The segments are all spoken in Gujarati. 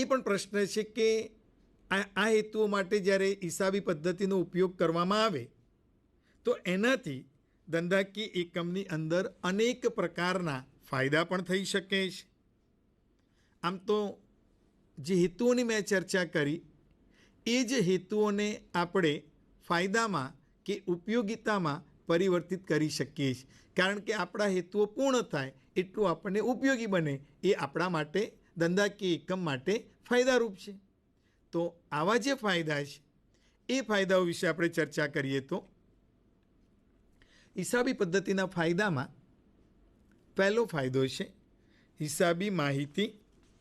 એ પણ પ્રશ્ન છે કે આ હેતુઓ માટે જ્યારે હિસાબી પદ્ધતિનો ઉપયોગ કરવામાં આવે તો એનાથી ધંધાકીય એકમની અંદર અનેક પ્રકારના ફાયદા પણ થઈ શકે છે. આમ તો જે હેતુઓની મેં ચર્ચા કરી એ જ હેતુઓને આપણે ફાયદામાં કે ઉપયોગિતામાં પરિવર્તિત કરી શકીએ છીએ, કારણ કે આપણા હેતુઓ પૂર્ણ થાય એટલું આપણને ઉપયોગી બને એ આપણા માટે ધંધાકીય એકમ માટે ફાયદારૂપ છે. તો આવા જે ફાયદા છે એ ફાયદાઓ વિશે આપણે ચર્ચા કરીએ તો હિસાબી પદ્ધતિના ફાયદામાં પહેલો ફાયદો છે હિસાબી માહિતી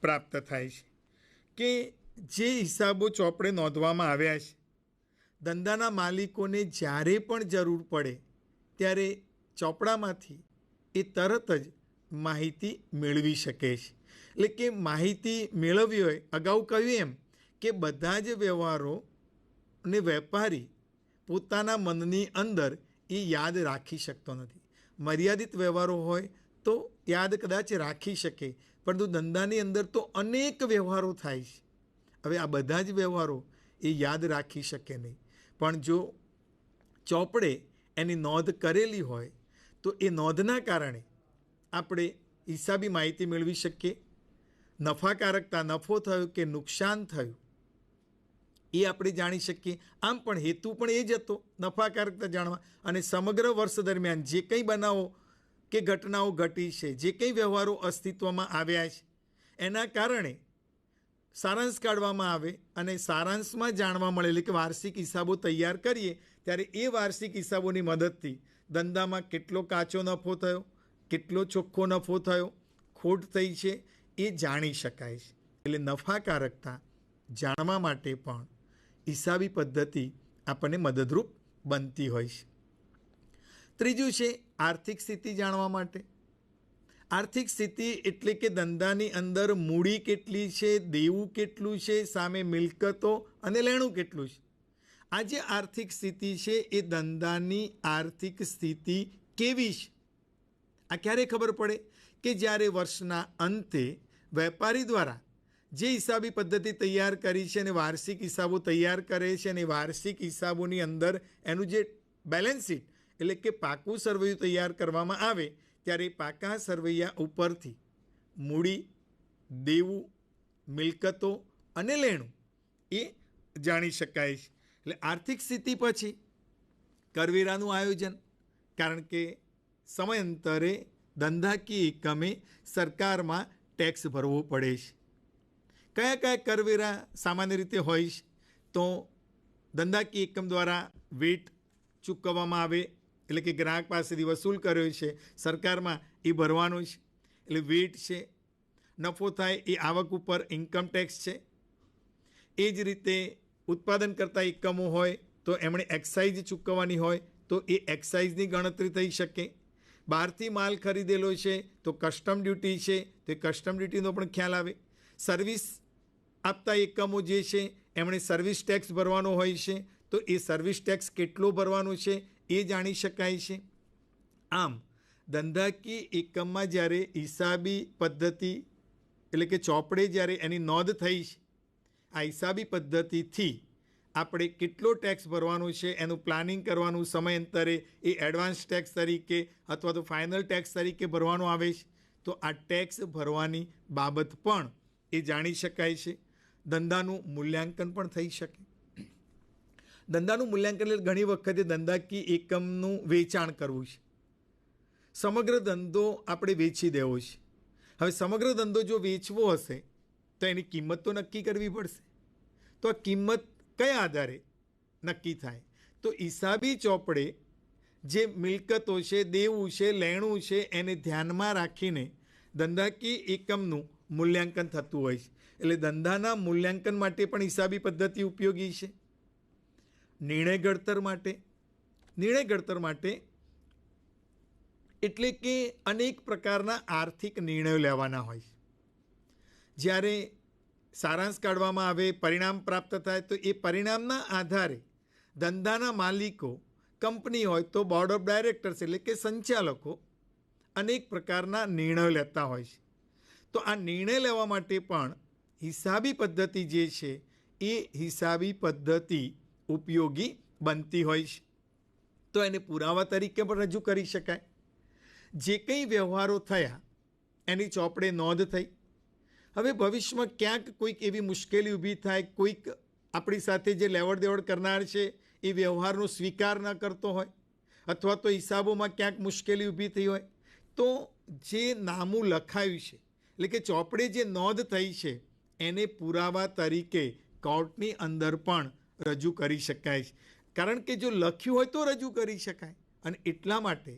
પ્રાપ્ત થાય છે કે જે હિસાબો ચોપડે નોંધવામાં આવ્યા છે ધંધાના માલિકોને જ્યારે પણ જરૂર પડે ત્યારે ચોપડામાંથી એ તરત જ માહિતી મેળવી શકે છે. એટલે કે માહિતી મેળવવી હોય, અગાઉ કહ્યું એમ કે બધા જ વ્યવહારોને વેપારી પોતાના મનની અંદર એ યાદ રાખી શકતો નથી. મર્યાદિત વ્યવહારો હોય તો યાદ કદાચ રાખી શકે, પરંતુ ધંધાની અંદર તો અનેક વ્યવહારો થાય છે. હવે આ બધા જ વ્યવહારો એ યાદ રાખી શકે નહીં, પણ જો ચોપડે એની નોંધ કરેલી હોય તો એ નોંધના કારણે આપણે હિસાબી માહિતી મેળવી શકીએ. નફાકારકતા, નફો થયો કે નુકસાન થયું એ આપણે જાણી શકીએ. આમ પણ હેતુ પણ એ જ હતો, નફાકારકતા જાણવા, અને સમગ્ર વર્ષ દરમિયાન જે કંઈ બનાવો કે ઘટનાઓ ઘટી છે, જે કંઈ વ્યવહારો અસ્તિત્વમાં આવ્યા છે એના કારણે સારાંશ કાઢવામાં આવે અને સારાંશમાં જાણવા મળે, એટલે કે વાર્ષિક હિસાબો તૈયાર કરીએ ત્યારે એ વાર્ષિક હિસાબોની મદદથી ધંધામાં કેટલો કાચો નફો થયો, કેટલો ચોખ્ખો નફો થયો, ખોટ થઈ છે એ જાણી શકાય છે. એટલે નફાકારકતા જાણવા માટે પણ હિસાબી પદ્ધતિ આપણને મદદરૂપ બનતી હોય છે. ત્રીજું છે આર્થિક સ્થિતિ જાણવા માટે. આર્થિક સ્થિતિ એટલે કે ધંધાની અંદર મૂડી કેટલી છે, દેવું કેટલું છે, સામે મિલકતો અને લેણું કેટલું છે. આ જે આર્થિક સ્થિતિ છે એ ધંધાની આર્થિક સ્થિતિ કેવી છે આ ક્યારે ખબર પડે કે જ્યારે વર્ષના અંતે વેપારી દ્વારા જે હિસાબી પદ્ધતિ તૈયાર કરી છે અને વાર્ષિક હિસાબો તૈયાર કરે છે અને વાર્ષિક હિસાબોની અંદર એનું જે બેલેન્સ શીટ એટલે કે પાકું સરવૈયું તૈયાર કરવામાં આવે ત્યારે પાકા સરવૈયા ઉપરથી મૂડી, દેવું, મિલકતો અને લેણું એ જાણી શકાય છે. એટલે આર્થિક સ્થિતિ પછી કરવેરાનું આયોજન, કારણ કે સમયાંતરે ધંધાકીય એકમે સરકારમાં ટેક્સ ભરવો પડે છે. કયા કયા કરવેરા સામાન્ય રીતે હોય છે તો ધંધાકીય એકમ દ્વારા વેટ ચૂકવવામાં આવે, એટલે કે ગ્રાહક પાસેથી વસૂલ કર્યો છે સરકારમાં એ ભરવાનો છે, એટલે વેટ છે. નફો થાય એ આવક ઉપર ઇન્કમ ટેક્સ છે. એ જ રીતે ઉત્પાદન કરતા એકમો હોય તો એમણે એક્સાઇઝ ચૂકવવાની હોય તો એ એક્સાઇઝની ગણતરી થઈ શકે. બહારથી માલ ખરીદેલો છે તો કસ્ટમ ડ્યુટી છે તો એ કસ્ટમ ડ્યુટીનો પણ ખ્યાલ આવે. સર્વિસ આપતા એકમો જે છે એમણે સર્વિસ ટેક્સ ભરવાનો હોય છે તો એ સર્વિસ ટેક્સ કેટલો ભરવાનો છે એ જાણી શકાય છે. આમ ધંધાકીય એકમમાં જ્યારે હિસાબી પદ્ધતિ એટલે કે ચોપડે જ્યારે એની નોંધ થઈ છે, આ હિસાબી પદ્ધતિથી આપણે કેટલો ટેક્સ ભરવાનો છે એનું પ્લાનિંગ કરવાનું, સમયાંતરે એ એડવાન્સ ટેક્સ તરીકે અથવા તો ફાઇનલ ટેક્સ તરીકે ભરવાનો આવે છે તો આ ટેક્સ ભરવાની બાબત પણ એ જાણી શકાય છે. ધંધાનું મૂલ્યાંકન પણ થઈ શકે. ધંધાનું મૂલ્યાંકન એટલે ઘણી વખતે ધંધાકીય એકમનું વેચાણ કરવું છે. સમગ્ર ધંધો આપણે વેચી દેવો છે. હવે સમગ્ર ધંધો જો વેચવો હશે તો એની કિંમત તો નક્કી કરવી પડશે. તો આ કિંમત કયા આધારે નક્કી થાય? તો હિસાબી ચોપડે જે મિલકતો છે, દેવું છે, લેણું છે એને ધ્યાનમાં રાખીને ધંધાકીય એકમનું મૂલ્યાંકન થતું હોય છે. એટલે ધંધાના મૂલ્યાંકન માટે પણ હિસાબી પદ્ધતિ ઉપયોગી છે. નિર્ણય ઘડતર માટે એટલે કે અનેક પ્રકારના આર્થિક નિર્ણયો લેવાના હોય. જ્યારે સારાંશ કાઢવામાં આવે, પરિણામ પ્રાપ્ત થાય તો એ પરિણામના આધારે ધંધાના માલિકો, કંપની હોય તો બોર્ડ ઓફ ડાયરેક્ટર્સ એટલે કે સંચાલકો અનેક પ્રકારના નિર્ણયો લેતા હોય છે. તો આ નિર્ણય લેવા માટે પણ હિસાબી પદ્ધતિ જે છે એ હિસાબી પદ્ધતિ ઉપયોગી બનતી હોય છે. તો એને પુરાવા તરીકે પણ રજૂ કરી શકાય. જે કંઈ વ્યવહારો થયા એની ચોપડે નોંધ થઈ. હવે ભવિષ્યમાં ક્યાંક કોઈક એવી મુશ્કેલી ઊભી થાય, કોઈક આપણી સાથે જે લેવડ દેવડ કરનાર છે એ વ્યવહારનો સ્વીકાર ન કરતો હોય, અથવા તો હિસાબોમાં ક્યાંક મુશ્કેલી ઊભી થઈ હોય, તો જે નામું લખાયું છે એટલે કે ચોપડે જે નોંધ થઈ છે એને પુરાવા તરીકે કોર્ટની અંદર પણ રજૂ કરી શકાય છે. કારણ કે જો લખ્યું હોય તો રજૂ કરી શકાય. અને એટલા માટે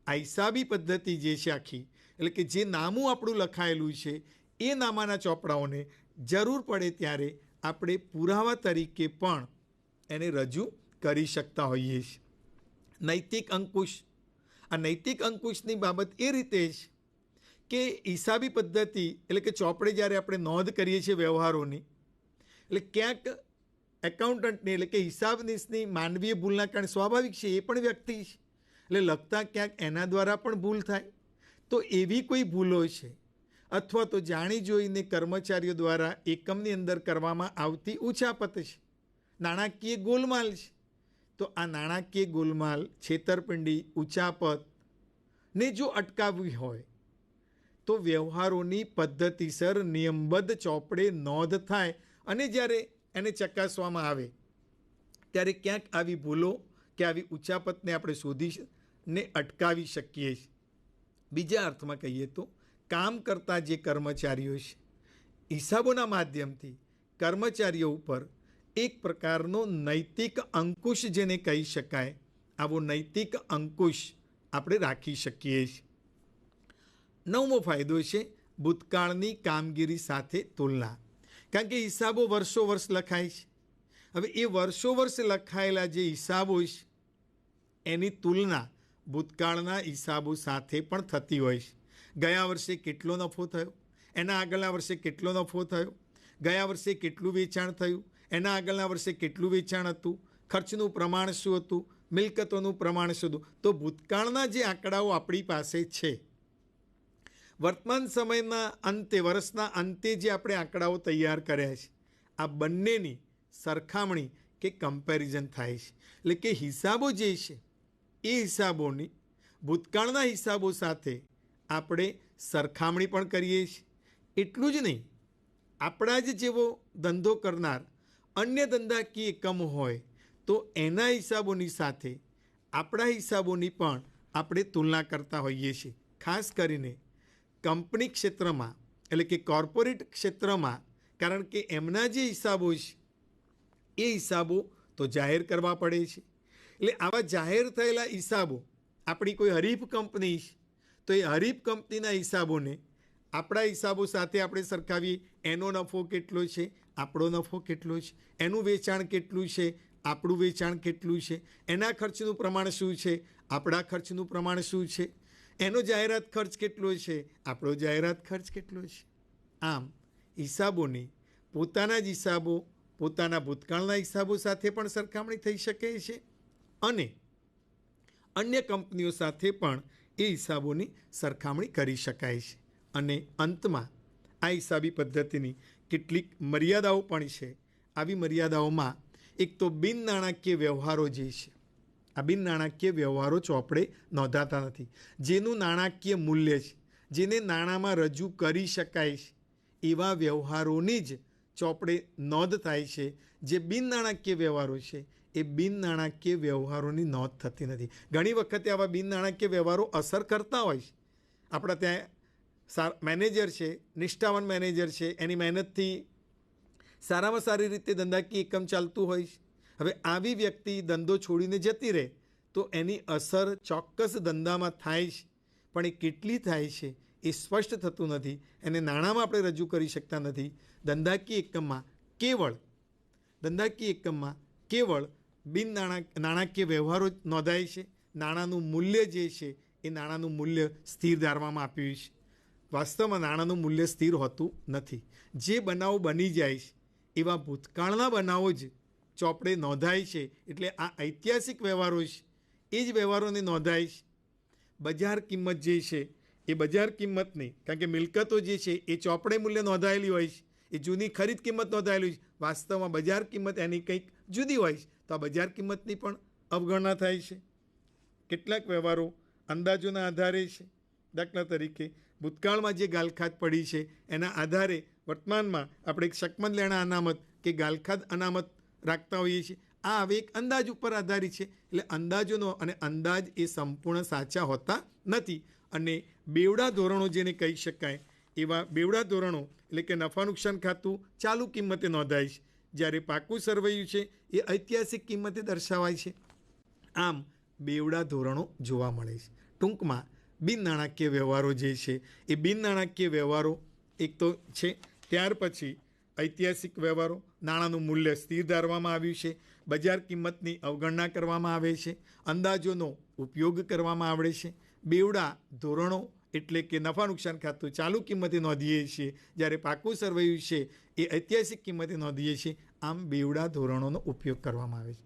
આ હિસાબી પદ્ધતિ જે છે આખી, એટલે કે જે નામું આપણું લખાયેલું છે એ નામાના ચોપડાઓને જરૂર પડે ત્યારે આપણે પુરાવા તરીકે પણ એને રજૂ કરી શકતા હોઈએ છીએ. નૈતિક અંકુશ. આ નૈતિક અંકુશની બાબત એ રીતે છે કે હિસાબી પદ્ધતિ એટલે કે ચોપડે જ્યારે આપણે નોંધ કરીએ છીએ વ્યવહારોની, એટલે ક્યાંક એકાઉન્ટન્ટની એટલે કે હિસાબનીશની માનવીય ભૂલના કારણે સ્વાભાવિક છે, એ પણ વ્યક્તિ છે, એટલે લખતા ક્યાંક એના દ્વારા પણ ભૂલ થાય. તો એવી કોઈ ભૂલો છે અથવા તો જાણી જોઈને કર્મચારીઓ દ્વારા એકમની અંદર કરવામાં આવતી ઉચાપત છે, નાણાકીય ગોલમાલ છે. તો આ નાણાકીય ગોલમાલ, છેતરપિંડી, ઉચાપત ને જો અટકાવવી હોય તો વ્યવહારોની પદ્ધતિસર નિયમબદ્ધ ચોપડે નોંધ થાય અને જ્યારે એને ચકાસવામાં આવે ત્યારે ક્યાંક આવી ભૂલો કે આવી ઉચાપતને આપણે શોધીને અટકાવી શકીએ છીએ. બીજા અર્થમાં કહીએ તો કામ કરતા જે કર્મચારીઓ છે, હિસાબોના માધ્યમથી કર્મચારીઓ ઉપર એક પ્રકારનો નૈતિક અંકુશ જેને કહી શકાય, આવો નૈતિક અંકુશ આપણે રાખી શકીએ છીએ. 9મો ફાયદો છે ભૂતકાળની કામગીરી સાથે તુલના. કારણ કે હિસાબો વર્ષો વર્ષ લખાય છે. હવે એ વર્ષો વર્ષ લખાયેલા જે હિસાબો છે એની તુલના ભૂતકાળના હિસાબો સાથે પણ થતી હોય છે. ગયા વર્ષે કેટલો નફો થયો, એના આગળના વર્ષે કેટલો નફો થયો, ગયા વર્ષે કેટલું વેચાણ થયું, એના આગળના વર્ષે કેટલું વેચાણ હતું, ખર્ચનું પ્રમાણ શું હતું, મિલકતોનું પ્રમાણ શું હતું. તો ભૂતકાળના જે આંકડાઓ આપણી પાસે છે, વર્તમાન સમયના અંતે, વર્ષના અંતે જે આપણે આંકડાઓ તૈયાર કર્યા છે, આ બંનેની સરખામણી કે કમ્પેરિઝન થાય છે. એટલે કે હિસાબો જે છે એ હિસાબોની ભૂતકાળના હિસાબો સાથે આપણે સરખામણી પણ કરીએ છીએ. એટલું જ નહીં, આપણા જ જેવો ધંધો કરનાર અન્ય ધંધાકીય એકમો હોય તો એના હિસાબોની સાથે આપણા હિસાબોની પણ આપણે તુલના કરતા હોઈએ છીએ. ખાસ કરીને કંપની ક્ષેત્રમાં એટલે કે કોર્પોરેટ ક્ષેત્રમાં, કારણ કે એમના જે હિસાબો છે એ હિસાબો તો જાહેર કરવા પડે છે. એટલે આવા જાહેર થયેલા હિસાબો આપણી કોઈ હરીફ કંપની છે તો એ હરીફ કંપનીના હિસાબોને આપણા હિસાબો સાથે આપણે સરખાવીએ. એનો નફો કેટલો છે, આપણો નફો કેટલો છે, એનું વેચાણ કેટલું છે, આપણું વેચાણ કેટલું છે, એના ખર્ચનું પ્રમાણ શું છે, આપણા ખર્ચનું પ્રમાણ શું છે, એનો જાહેરાત ખર્ચ કેટલો છે, આપણો જાહેરાત ખર્ચ કેટલો છે. આમ હિસાબોની પોતાના જ હિસાબો પોતાના ભૂતકાળના હિસાબો સાથે પણ સરખામણી થઈ શકે છે અને અન્ય કંપનીઓ સાથે પણ એ હિસાબોની સરખામણી કરી શકાય છે. અને અંતમાં આ હિસાબી પદ્ધતિની કેટલીક મર્યાદાઓ પણ છે. આવી મર્યાદાઓમાં એક તો બિન નાણાકીય વ્યવહારો જે છે, આ બિન નાણાકીય વ્યવહારો ચોપડે નોંધાતા નથી. જેનું નાણાકીય મૂલ્ય છે, જેને નાણાંમાં રજૂ કરી શકાય છે, એવા વ્યવહારોની જ ચોપડે નોંધ થાય છે. જે બિન નાણાકીય વ્યવહારો છે એ બિન નાણાકીય વ્યવહારોની નોંધ થતી નથી. ઘણી વખતે આવા બિન નાણાકીય વ્યવહારો અસર કરતા હોય છે. આપણા ત્યાં મેનેજર છે, નિષ્ઠાવાન મેનેજર છે, એની મહેનતથી સારામાં સારી રીતે ધંધાકીય એકમ ચાલતું હોય છે. હવે આવી વ્યક્તિ ધંધો છોડીને જતી રહે તો એની અસર ચોક્કસ ધંધામાં થાય છે, પણ એ કેટલી થાય છે એ સ્પષ્ટ થતું નથી. એને નાણાંમાં આપણે રજૂ કરી શકતા નથી. ધંધાકીય એકમમાં કેવળ બિન નાણાકીય વ્યવહારો જ નોંધાય છે. નાણાંનું મૂલ્ય જે છે એ નાણાંનું મૂલ્ય સ્થિર ધારવામાં આપ્યું છે. વાસ્તવમાં નાણાંનું મૂલ્ય સ્થિર હોતું નથી. જે બનાવો બની જાય છે એવા ભૂતકાળના બનાવો જ ચોપડે નોંધાય છે. એટલે આ ઐતિહાસિક વ્યવહારો છે એ જ વ્યવહારોને નોંધાય છે. બજાર કિંમત જે છે એ બજાર કિંમતની, કારણ કે મિલકતો જે છે એ ચોપડે મૂલ્ય નોંધાયેલી હોય છે, એ જૂની ખરીદ કિંમત નોંધાયેલી છે, વાસ્તવમાં બજાર કિંમત એની કંઈક જુદી હોય છે, તો આ બજાર કિંમતની પણ અવગણના થાય છે. કેટલાક વ્યવહારો અંદાજોના આધારે છે. દાખલા તરીકે ભૂતકાળમાં જે ગાલખાત પડી છે એના આધારે વર્તમાનમાં આપણે એક શકમંદ લેણા અનામત કે ગાલખાત અનામત રાખતા હોઈએ છીએ. આ હવે એક અંદાજ ઉપર આધારિત છે. એટલે અંદાજોનો અને અંદાજ એ સંપૂર્ણ સાચા હોતા નથી. અને બેવડા ધોરણો જેને કહી શકાય એવા બેવડા ધોરણો એટલે કે નફા નુકસાન ખાતું ચાલુ કિંમતે નોંધાય છે, જ્યારે પાકું સરવૈયું છે એ ઐતિહાસિક કિંમતે દર્શાવાય છે. આમ બેવડા ધોરણો જોવા મળે છે. ટૂંકમાં બિન નાણાકીય વ્યવહારો જે છે એ બિન નાણાકીય વ્યવહારો એક તો છે. ત્યાર પછી ઐતિહાસિક વ્યવહારો, નાણાંનું મૂલ્ય સ્થિર ધારવામાં આવ્યું છે, બજાર કિંમતની અવગણના કરવામાં આવે છે, અંદાજોનો ઉપયોગ કરવામાં આવડે છે. બેવડા ધોરણો એટલે કે નફા નુકસાન ખાતું ચાલુ કિંમતે નોંધીએ છીએ, જ્યારે પાકું સરવૈયું છે એ ઐતિહાસિક કિંમતે નોંધીએ છીએ. આમ બેવડા ધોરણોનો ઉપયોગ કરવામાં આવે છે.